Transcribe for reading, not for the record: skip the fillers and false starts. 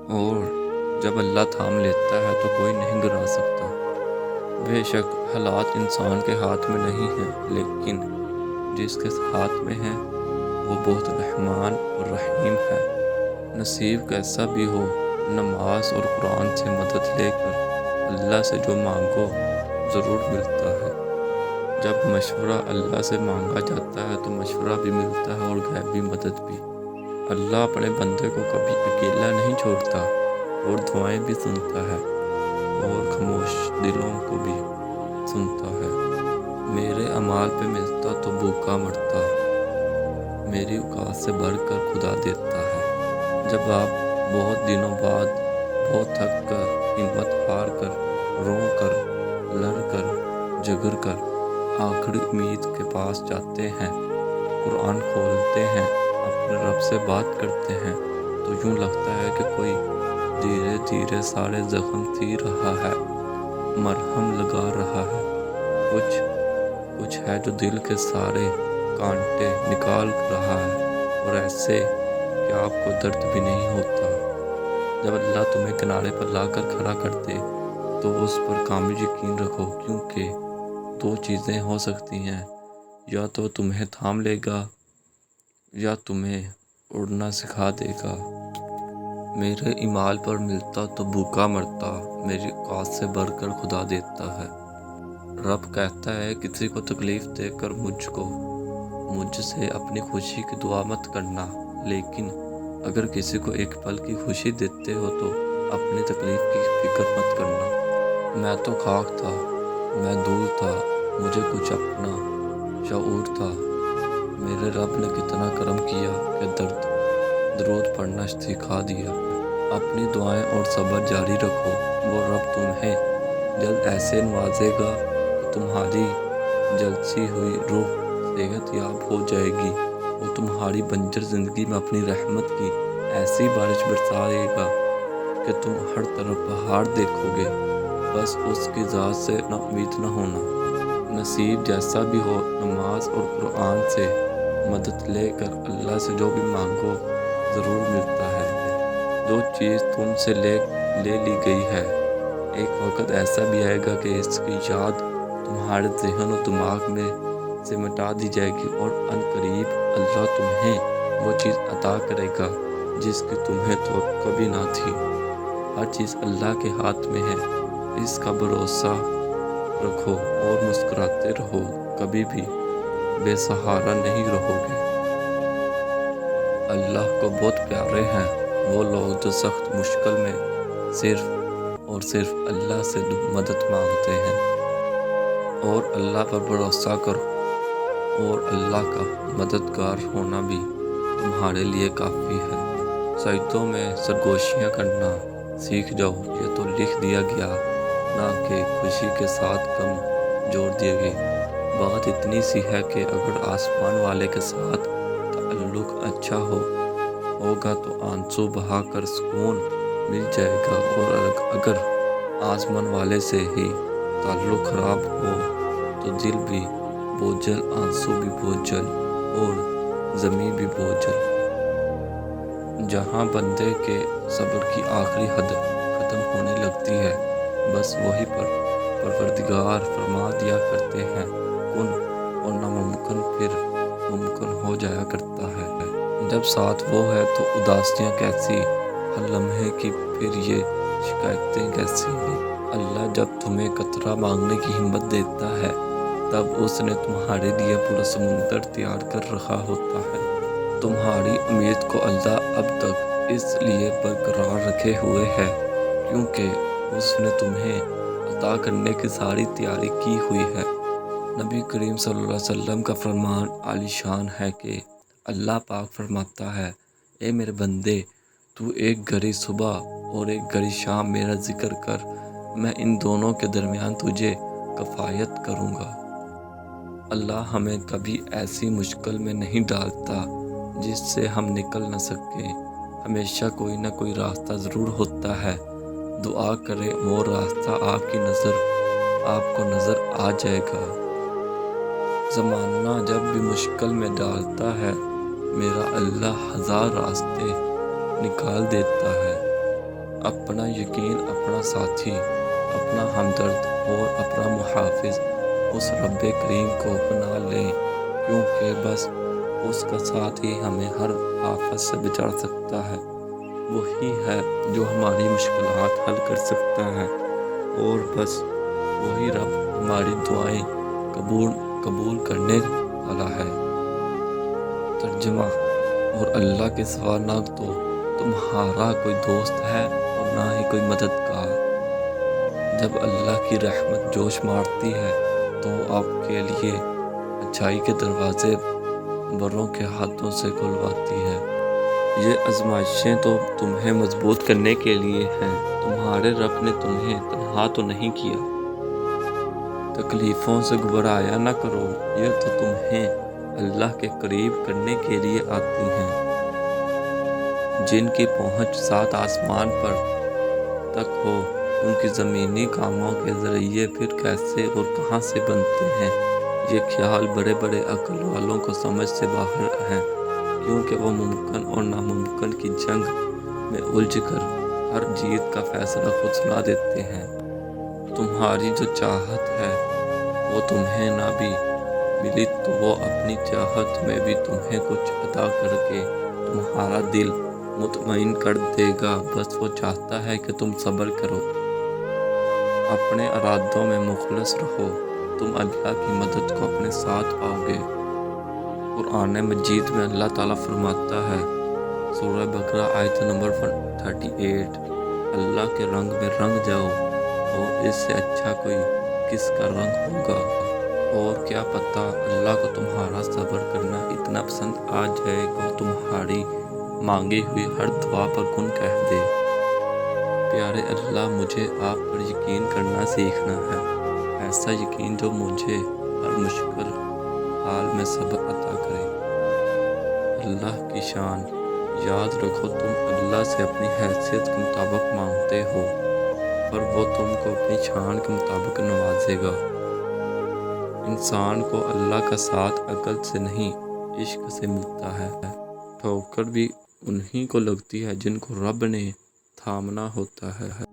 اور جب اللہ تھام لیتا ہے تو کوئی نہیں گرا سکتا۔ بے شک حالات انسان کے ہاتھ میں نہیں ہیں، لیکن جس کے ہاتھ میں ہیں وہ بہت رحمان اور رحیم ہے۔ نصیب کیسا بھی ہو، نماز اور قرآن سے مدد لے کر اللہ سے جو مانگو ضرور ملتا ہے۔ جب مشورہ اللہ سے مانگا جاتا ہے تو مشورہ بھی ملتا ہے اور غیبی مدد بھی۔ اللہ اپنے بندے کو کبھی اکیلا نہیں چھوڑتا اور دعائیں بھی سنتا ہے اور خاموش دلوں کو بھی سنتا ہے۔ میرے اعمال پہ ملتا تو بھوکا مرتا، میری اوقات سے بڑھ کر خدا دیتا ہے۔ جب آپ بہت دنوں بعد بہت تھک کر، ہمت ہار کر، رو کر، لڑ کر، جگر کر آخری امید کے پاس جاتے ہیں، قرآن کھولتے ہیں، اپنے رب سے بات کرتے ہیں، تو یوں لگتا ہے کہ کوئی دھیرے دھیرے سارے زخم سی رہا ہے، مرہم لگا رہا ہے۔ کچھ ہے جو دل کے سارے کانٹے نکال رہا ہے، اور ایسے کہ آپ کو درد بھی نہیں ہوتا۔ جب اللہ تمہیں کنارے پر لا کر کھڑا کر دے تو اس پر کامل یقین رکھو، کیونکہ دو چیزیں ہو سکتی ہیں، یا تو تمہیں تھام لے گا یا تمہیں اڑنا سکھا دے گا۔ میرے اعمال پر ملتا تو بھوکا مرتا، میری اوقات سے بڑھ کر خدا دیتا ہے۔ رب کہتا ہے کسی کو تکلیف دے کر مجھ سے اپنی خوشی کی دعا مت کرنا، لیکن اگر کسی کو ایک پل کی خوشی دیتے ہو تو اپنی تکلیف کی فکر مت کرنا۔ میں تو خاک تھا، میں دھول تھا، مجھے کچھ اپنا شعور تھا۔ میرے رب نے کتنا کرم کیا کہ درود پڑھنا سکھا دیا۔ اپنی دعائیں اور صبر جاری رکھو، وہ رب تمہیں جلد ایسے نوازے گا کہ تمہاری جلسی ہوئی روح صحت یاب ہو جائے گی۔ وہ تمہاری بنجر زندگی میں اپنی رحمت کی ایسی بارش برسائے گا کہ تم ہر طرف پہاڑ دیکھو گے۔ بس اس کی ذات سے نا امید نہ ہونا۔ نصیب جیسا بھی ہو، نماز اور قرآن سے مدد لے کر اللہ سے جو بھی مانگو ضرور ملتا ہے۔ جو چیز تم سے لے لی گئی ہے، ایک وقت ایسا بھی آئے گا کہ اس کی یاد تمہارے ذہن و دماغ میں سے مٹا دی جائے گی، اور ان قریب اللہ تمہیں وہ چیز عطا کرے گا جس کی تمہیں توقع بھی نہ تھی۔ ہر چیز اللہ کے ہاتھ میں ہے، اس کا بھروسہ رکھو اور مسکراتے رہو، کبھی بھی بے سہارا نہیں رہو گے۔ اللہ کو بہت پیارے ہیں وہ لوگ جو سخت مشکل میں صرف اور صرف اللہ سے مدد مانگتے ہیں، اور اللہ پر بھروسہ کرو، اور اللہ کا مددگار ہونا بھی تمہارے لیے کافی ہے۔ سجدوں میں سرگوشیاں کرنا سیکھ جاؤ، یہ تو لکھ دیا گیا، نہ کہ خوشی کے ساتھ غم جوڑ دیے گئے۔ بات اتنی سی ہے کہ اگر آسمان والے کے ساتھ تعلق اچھا ہوگا تو آنسو بہا کر سکون مل جائے گا، اور اگر آسمان والے سے ہی تعلق خراب ہو تو دل بھی بوجھل، آنسو بھی بوجھل اور زمین بھی بوجھل۔ جہاں بندے کے صبر کی آخری حد ختم ہونے لگتی ہے، بس وہیں پر پروردگار فرما دیا کرتے ہیں کن، اور ناممکن پھر ممکن ہو جایا کرتا ہے۔ جب ساتھ وہ ہے تو اداسیاں کیسی، ہر لمحے کی پھر یہ شکایتیں کیسی۔ اللہ جب تمہیں قطرہ مانگنے کی ہمت دیتا ہے تب اس نے تمہارے لیے پورا سمندر تیار کر رکھا ہوتا ہے۔ تمہاری امید کو اللہ اب تک اس لیے برقرار رکھے ہوئے ہے کیونکہ اس نے تمہیں عطا کرنے کی ساری تیاری کی ہوئی ہے۔ نبی کریم صلی اللہ علیہ وسلم کا فرمان عالی شان ہے کہ اللہ پاک فرماتا ہے، اے میرے بندے، تو ایک گھڑی صبح اور ایک گھڑی شام میرا ذکر کر، میں ان دونوں کے درمیان تجھے کفایت کروں گا۔ اللہ ہمیں کبھی ایسی مشکل میں نہیں ڈالتا جس سے ہم نکل نہ سکیں، ہمیشہ کوئی نہ کوئی راستہ ضرور ہوتا ہے۔ دعا کریں وہ راستہ آپ کو نظر آ جائے گا۔ زمانہ جب بھی مشکل میں ڈالتا ہے، میرا اللہ ہزار راستے نکال دیتا ہے۔ اپنا یقین، اپنا ساتھی، اپنا ہمدرد اور اپنا محافظ اس رب کریم کو بنا لیں، کیونکہ بس اس کا ساتھ ہی ہمیں ہر آفت سے بچا سکتا ہے۔ وہی ہے جو ہماری مشکلات حل کر سکتا ہے، اور بس وہی رب ہماری دعائیں قبول کرنے والا ہے۔ ترجمہ: اور اللہ کے سوا نہ تو تمہارا کوئی دوست ہے اور نہ ہی کوئی مددگار۔ جب اللہ کی رحمت جوش مارتی ہے تو آپ کے لیے اچھائی کے دروازے بروں کے ہاتھوں سے کھلواتی ہے۔ یہ آزمائشیں تو تمہیں مضبوط کرنے کے لیے ہیں۔ تمہارے رب نے تمہیں تنہا تو نہیں کیا۔ تکلیفوں سے گھبرایا نہ کرو، یہ تو تمہیں اللہ کے قریب کرنے کے لیے آتی ہیں۔ جن کی پہنچ 7 آسمان پر تک ہو، ان کی زمینی کاموں کے ذریعے پھر کیسے اور کہاں سے بنتے ہیں؟ یہ خیال بڑے بڑے عقل والوں کو سمجھ سے باہر ہیں، کیونکہ وہ ممکن اور ناممکن کی جنگ میں الجھ کر ہر جیت کا فیصلہ خود سنا دیتے ہیں۔ تمہاری جو چاہت ہے وہ تمہیں نہ بھی ملی تو وہ اپنی چاہت میں بھی تمہیں کچھ عطا کر کے تمہارا دل مطمئن کر دے گا۔ بس وہ چاہتا ہے کہ تم صبر کرو، اپنے ارادوں میں مخلص رہو، تم اللہ کی مدد کو اپنے ساتھ پاؤ گے۔ قرآن مجید میں اللہ تعالیٰ فرماتا ہے، سورہ بقرہ آیت نمبر 38، اللہ کے رنگ میں رنگ جاؤ، اور اس سے اچھا کوئی کس کا رنگ ہوگا؟ اور کیا پتہ اللہ کو تمہارا صبر کرنا اتنا پسند آ جائے کہ تمہاری مانگی ہوئی ہر دعا پر کن کہہ دے۔ پیارے اللہ، مجھے آپ پر یقین کرنا سیکھنا ہے، ایسا یقین جو مجھے ہر مشکل حال میں صبر عطا کرے۔ اللہ کی شان یاد رکھو، تم اللہ سے اپنی حیثیت کے مطابق مانگتے ہو، پر وہ تم کو اپنی شان کے مطابق نوازے گا۔ انسان کو اللہ کا ساتھ عقل سے نہیں، عشق سے ملتا ہے۔ ٹھوکر بھی انہی کو لگتی ہے جن کو رب نے تھامنا ہوتا ہے۔